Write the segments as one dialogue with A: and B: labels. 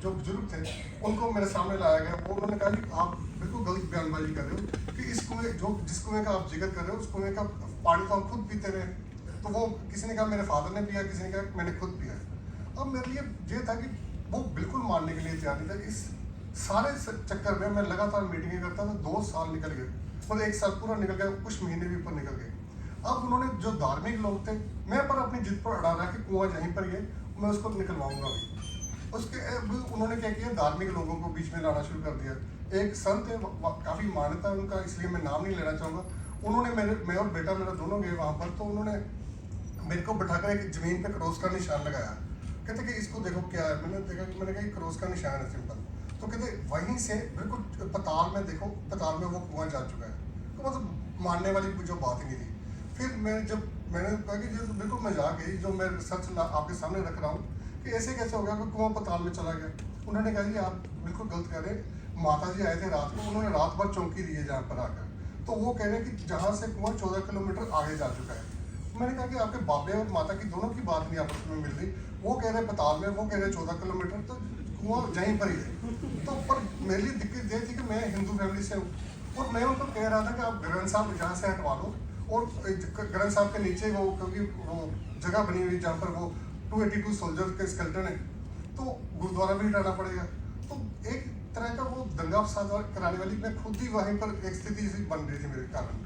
A: जो बुजुर्ग थे उनको मेरे सामने लाया गया। वो उन्होंने कहा कि आप बिल्कुल गलत बयानबाजी कर रहे हो कि इस कुएं जिस कुएं का आप जिक्र कर रहे हो उस कुएं का पानी तो हम खुद पीते रहे। तो वो किसी ने कहा मेरे फादर ने पिया, किसी ने कहा मैंने खुद पिया। अब मेरे लिए ये था कि वो बिल्कुल मानने के लिए तैयार नहीं था। इस सारे चक्कर में मैं लगातार मीटिंगें करता था, 2 साल निकल गए, मतलब 1 साल पूरा निकल गया, कुछ महीने भी ऊपर निकल गए। अब उन्होंने जो धार्मिक लोग थे, मैं पर अपनी जिद पर अड़ा रहा कि कुआं यहीं पर ये मैं उसको निकलवाऊंगा भी। उसके उन्होंने क्या किया, धार्मिक लोगों को बीच में लाना शुरू कर दिया। एक संत है, काफ़ी मान्यता है उनका, इसलिए मैं नाम नहीं लेना चाहूँगा। उन्होंने मैं और बेटा मेरा दोनों गए वहाँ पर, तो उन्होंने मेरे को बिठाकर एक ज़मीन पे क्रॉस का निशान लगाया। कहते कि इसको देखो क्या है। मैंने देखा कि मैंने कहा क्रॉस का निशान है सिंपल। तो कहते वहीं से बिल्कुल पताल में देखो, पताल में वो कुआं जा चुका है। तो मतलब मानने वाली जो बात ही नहीं थी। फिर मैंने कहा कि जो बिल्कुल मजाक है जो मैं सच आपके सामने रख रहा हूँ कि ऐसे कैसे हो गया कि कुआं पताल में चला गया। उन्होंने कहा कि आप बिल्कुल गलत कह रहे हैं। माता जी आए थे रात को, उन्होंने रात भर चौंकी दी है जहाँ पर आकर। तो वो कह रहे हैं कि जहाँ से कुआं 14 किलोमीटर आगे जा चुका है। मैंने कहा कि आपके बाबे और माता की दोनों की बात नहीं आपस में मिल रही। वो कह रहे पताल में, वो कह रहे 14 किलोमीटर, तो कुआं यहीं पर ही है। तो पर मेरे लिए दिक्कत ये थी कि मैं हिंदू फैमिली से हूँ और मैं उनको कह रहा था कि आप ग्रंथ साहब जहाँ से हटवा लो और ग्रंथ साहब के नीचे वो, क्योंकि वो जगह बनी हुई जहाँ पर वो 282 सोल्जर के स्केल्टन है, तो गुरुद्वारा भी हटाना पड़ेगा। तो एक तरह का वो दंगा फसाद कराने वाली मैं खुद ही वहीं पर एक स्थिति बन रही थी मेरे कारण।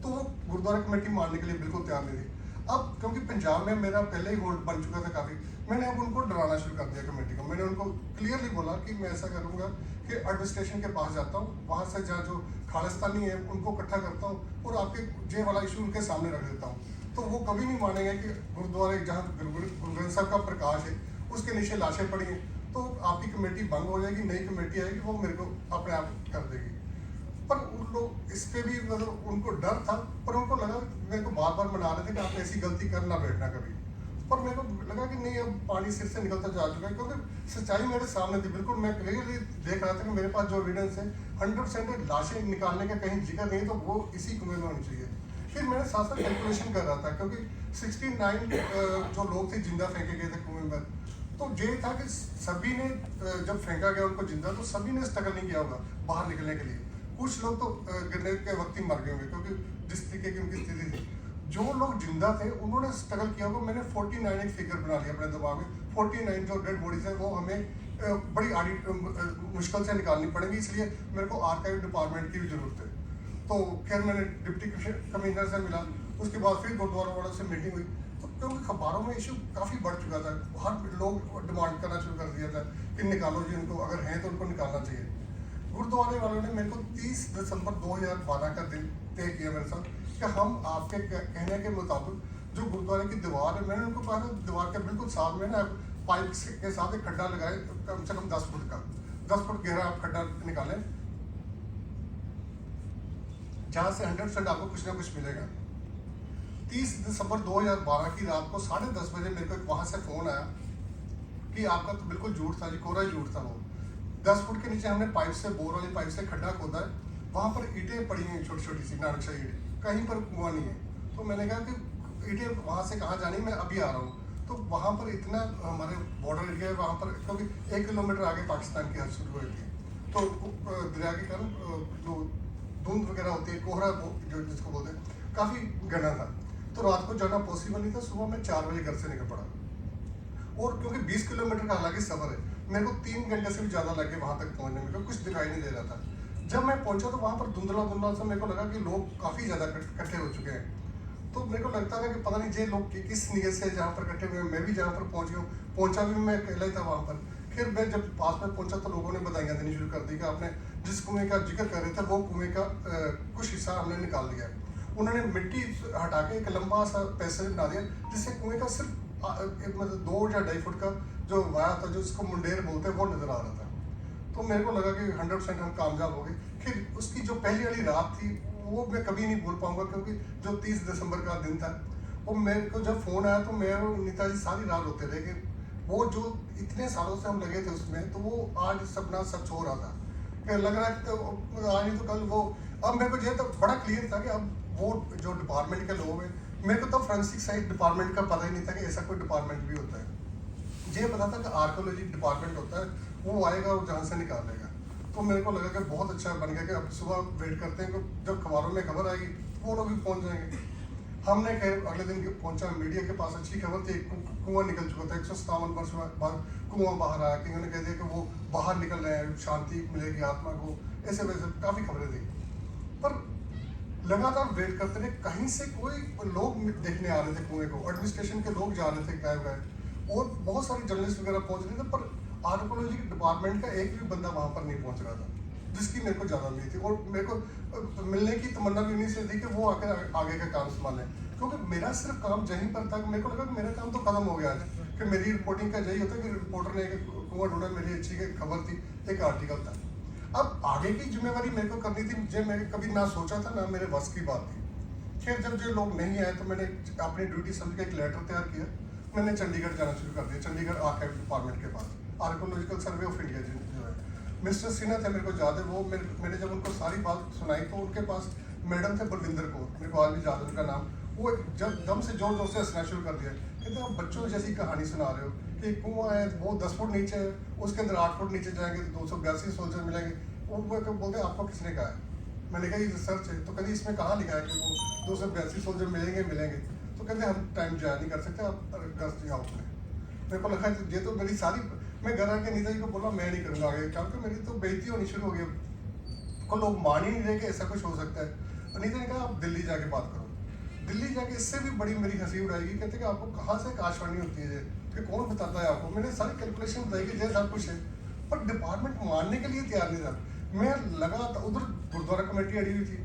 A: तो वो गुरुद्वारा कमेटी मानने के लिए बिल्कुल तैयार नहीं थी। अब क्योंकि पंजाब में मेरा पहले ही होल्ड बन चुका था काफ़ी, मैंने अब उनको डराना शुरू कर दिया कमेटी को। मैंने उनको क्लियरली बोला कि मैं ऐसा करूँगा कि एडमिनिस्ट्रेशन के पास जाता हूँ, वहाँ से जहाँ जो खालिस्तानी है उनको इकट्ठा करता हूँ और आपके जे वाला इशू उनके सामने रख देता हूँ। तो वो कभी नहीं मानेंगे कि गुरुद्वारे जहाँ गुरु ग्रंथ साहब का प्रकाश है उसके नीचे लाशें पड़ी हैं, तो आपकी कमेटी भंग हो जाएगी, नई कमेटी आएगी, वो मेरे को अपने आप कर देगी। पर उन लोग इस पे भी मतलब उनको डर था, पर उनको लगा, मेरे को बार बार मना रहे थे कि आप ऐसी गलती कर ना बैठना कभी। पर मेरे को लगा कि नहीं, अब पानी सिर से निकलता जा चुका है, क्योंकि सच्चाई मेरे सामने थी बिल्कुल। मैं क्लियरली देख रहा था कि मेरे पास जो एविडेंस है 100% लाशें निकालने का कहीं जिक्र नहीं, तो वो इसी कुएं में होनी चाहिए। फिर मैंने साथ साथ कैलकुलेशन कर रहा था, क्योंकि 69 जो लोग थे जिंदा फेंके गए थे कुएं में। तो ये था कि सभी ने जब फेंका गया उनको जिंदा, तो सभी ने स्ट्रगल नहीं किया होगा बाहर निकलने के लिए। कुछ लोग तो गिरने के वक्त ही मर गए होंगे, क्योंकि जिस तरीके की उनकी स्थिति थी। जो लोग जिंदा थे उन्होंने स्ट्रगल किया होगा। मैंने 49 एक फिगर बना लिया अपने दिमाग में। 49 जो डेड बॉडीज है वो हमें बड़ी मुश्किल से निकालनी पड़ेगी, इसलिए मेरे को आर्काइव डिपार्टमेंट की भी जरूरत है। तो खैर मैंने डिप्टी कमिश्नर से मिला, उसके बाद फिर गुरुद्वारा वालों से मीटिंग हुई। तो क्योंकि अखबारों में इशू काफ़ी बढ़ चुका था, हर लोग डिमांड करना शुरू कर दिया था कि निकालो जी उनको, अगर हैं तो उनको निकालना चाहिए। गुरुद्वारे वालों ने मेरे को 30 दिसंबर 2012 का दिन तय किया मेरे साथ कि हम आपके कहने के मुताबिक जो गुरुद्वारे की दीवार है, मैंने उनको कहा था दीवार के बिल्कुल साथ में ना पाइप के साथ एक खड्डा लगाए, कम से कम 10 फुट का, 10 फुट गहरा आप खड्डा निकालें, जहाँ से 100% आपको कुछ ना कुछ मिलेगा। 30 दिसंबर 2012 की रात को 10:30 बजे मेरे को एक वहाँ से फ़ोन आया कि आपका तो बिल्कुल झूठ था जी, कोरा ही झूठ था। वो 10 फुट के नीचे हमने पाइप से, बोर वाली पाइप से खड्डा खोदा है, वहाँ पर ईंटें पड़ी हैं छोटी छोटी सी नानकशाही ईंटें, कहीं पर कुआं नहीं है। तो मैंने कहा कि ईंटें वहाँ से कहाँ जानी, मैं अभी आ रहा हूँ। तो वहाँ पर इतना हमारे बॉर्डर एरिया है, वहाँ पर क्योंकि 1 किलोमीटर आगे पाकिस्तान की हद शुरू हुई थी, तो दरिया के कारण जो धुंध वगैरह होती है, कोहरा जो जिसको बोलते हैं, काफ़ी घना था। तो रात को जाना पॉसिबल नहीं था। सुबह मैं 4 बजे घर से निकल पड़ा, और क्योंकि 20 किलोमीटर का हालांकि सफ़र है, मेरे को 3 घंटे से भी ज़्यादा लगे वहाँ तक पहुँचने में, कुछ दिखाई नहीं दे रहा था। जब मैं पहुँचा तो वहाँ पर धुंधला धुंधला सा मेरे को लगा कि लोग काफ़ी ज़्यादा इकट्ठे हो चुके हैं। तो मेरे को लगता था कि पता नहीं ये लोग किस नीयत से जहाँ पर इकट्ठे हुए, मैं भी जहाँ पर पहुँच गया, पहुँचा भी मैं अकेला ही था वहाँ पर। फिर मैं जब पास में पहुँचा तो लोगों ने बधाइयाँ देनी शुरू कर दी कि आपने जिस कुएँ का जिक्र कर रहे थे वो कुएँ का कुछ हिस्सा हमने निकाल दिया। उन्होंने मिट्टी हटा के एक लंबा सा पैसेज बना दिया, जिससे कुएँ का सिर्फ एक मतलब 2 या 2.5 फुट का जो वाया था, जो इसको मुंडेर बोलते हैं, वो नज़र आ रहा था। तो मेरे को लगा कि 100% हम कामयाब हो गए। फिर उसकी जो पहली वाली रात थी वो मैं कभी नहीं भूल पाऊंगा, क्योंकि जो 30 दिसंबर का दिन था, वो मेरे को जब फ़ोन आया तो मैं और नीता जी सारी रात रोते रहे कि वो जो इतने सालों से हम लगे थे उसमें, तो वो आज सपना सच हो रहा था कि लग रहा है कि तो आज नहीं तो कल वो। अब मेरे को ये तो बड़ा क्लियर था कि अब वो जो डिपार्टमेंट के लोग हैं, मेरे को तो फोरेंसिक साइंस डिपार्टमेंट का पता ही नहीं था कि ऐसा कोई डिपार्टमेंट भी होता है। ये पता था कि आर्कोलॉजी डिपार्टमेंट होता है, वो आएगा और जहाँ से निकालेगा। तो मेरे को लगा कि बहुत अच्छा बन गया कि अब सुबह वेट करते हैं कि जब अखबारों में खबर आएगी वो लोग भी पहुँच जाएंगे। हमने खैर अगले दिन पहुंचा, मीडिया के पास अच्छी खबर थी, कुआं निकल चुका था, 157 वर्ष बाद कुआं बाहर आया, कि उन्होंने कह दिया कि वो बाहर निकल रहे हैं, शांति मिलेगी आत्मा को, ऐसे वैसे काफ़ी खबरें थी। पर लगातार वेट करते रहे, कहीं से कोई लोग देखने आ रहे थे कुएं को, एडमिनिस्ट्रेशन के लोग जा रहे थे गायब गायब, और बहुत सारे जर्नलिस्ट वगैरह पहुंच रहे थे, पर आर्कोलॉजी डिपार्टमेंट का एक भी बंदा वहां पर नहीं पहुंच रहा था, जिसकी मेरे को ज़्यादा उम्मीद थी। और मेरे को मिलने की तमन्ना भी उन्हीं से थी कि वो आकर आगे का काम संभालें, क्योंकि मेरा सिर्फ काम यहीं पर था। मेरे को लगा कि मेरा काम तो खत्म हो गया आज, कि मेरी रिपोर्टिंग का यही होता है कि रिपोर्टर ने एक कुआं ढूंढा, मेरी अच्छी खबर थी, एक आर्टिकल था। अब आगे की जिम्मेवारी मेरे को करनी थी, जो मैं कभी ना सोचा था, ना मेरे बस की बात थी। खैर जब जो लोग नहीं आए तो मैंने अपनी ड्यूटी समझ के एक लेटर तैयार किया, मैंने चंडीगढ़ जाना शुरू कर दिया, चंडीगढ़ आर्काइव डिपार्टमेंट के पास, आर्कोलॉजिकल सर्वे ऑफ इंडिया जो है, मिस्टर सिन्हा थे, मेरे को याद है वो, मैंने जब उनको सारी बात सुनाई तो उनके पास मैडम थे बलविंदर कौर, मेरे को आज भी याद है उनका नाम। वो जब दम से जोर जोर से हंसना शुरू कर दिया, कहते आप बच्चों जैसी कहानी सुना रहे हो कि एक कुआं है, वो 10 फुट नीचे है, उसके अंदर 8 फुट नीचे जाएंगे तो 282 सोल्जर मिलेंगे। वो बोलते हैं आपको किसने कहा है? मैंने कहा ये रिसर्च है। तो कहते इसमें कहाँ लिखा है कि वो 282 सोल्जर मिलेंगे। तो कहते हम टाइम जाया नहीं कर सकते, आप घर जाओ अपने। मेरे को लगा ये तो मेरी सारी, मैं घर आके नीता जी को बोला मैं नहीं करूँगा आगे, क्योंकि मेरी तो बेइज्जती होनी शुरू हो गई, को लोग मान ही नहीं रहे कि ऐसा कुछ हो सकता है। नीता ने कहा आप दिल्ली जाके बात करो, दिल्ली जाके इससे भी बड़ी मेरी हंसी उड़ाएगी। कहते कि आपको कहाँ से आकाशवाणी होती है कि कौन बताता है आपको? मैंने सारी कैलकुलेशन बताई कि जैसा कुछ है, पर डिपार्टमेंट मानने के लिए तैयार नहीं था। मैं लगातार उधर गुरुद्वारा कमेटी अड़ी हुई थी,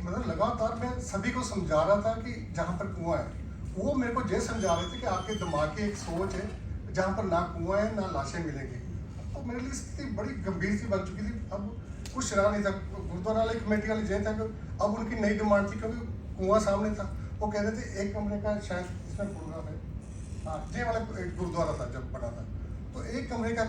A: मतलब लगातार मैं सभी को समझा रहा था कि जहाँ पर कुआं है, वो मेरे को ये समझा रहे थे कि आपके दिमाग की एक सोच है जहाँ पर ना कुआं है ना लाशें मिलेंगी। तो मेरे लिए स्थिति बड़ी गंभीर सी बन चुकी थी। अब कुछ रहा नहीं था, गुरुद्वारा वाली कमेटी वाले ये था कि अब उनकी नई डिमांड थी, क्योंकि कुआं सामने था। वो कह रहे थे एक कमरे का, शायद इसमें प्रोग्राम है, हाँ ये वाला एक गुरुद्वारा था जब बना था, तो एक कमरे का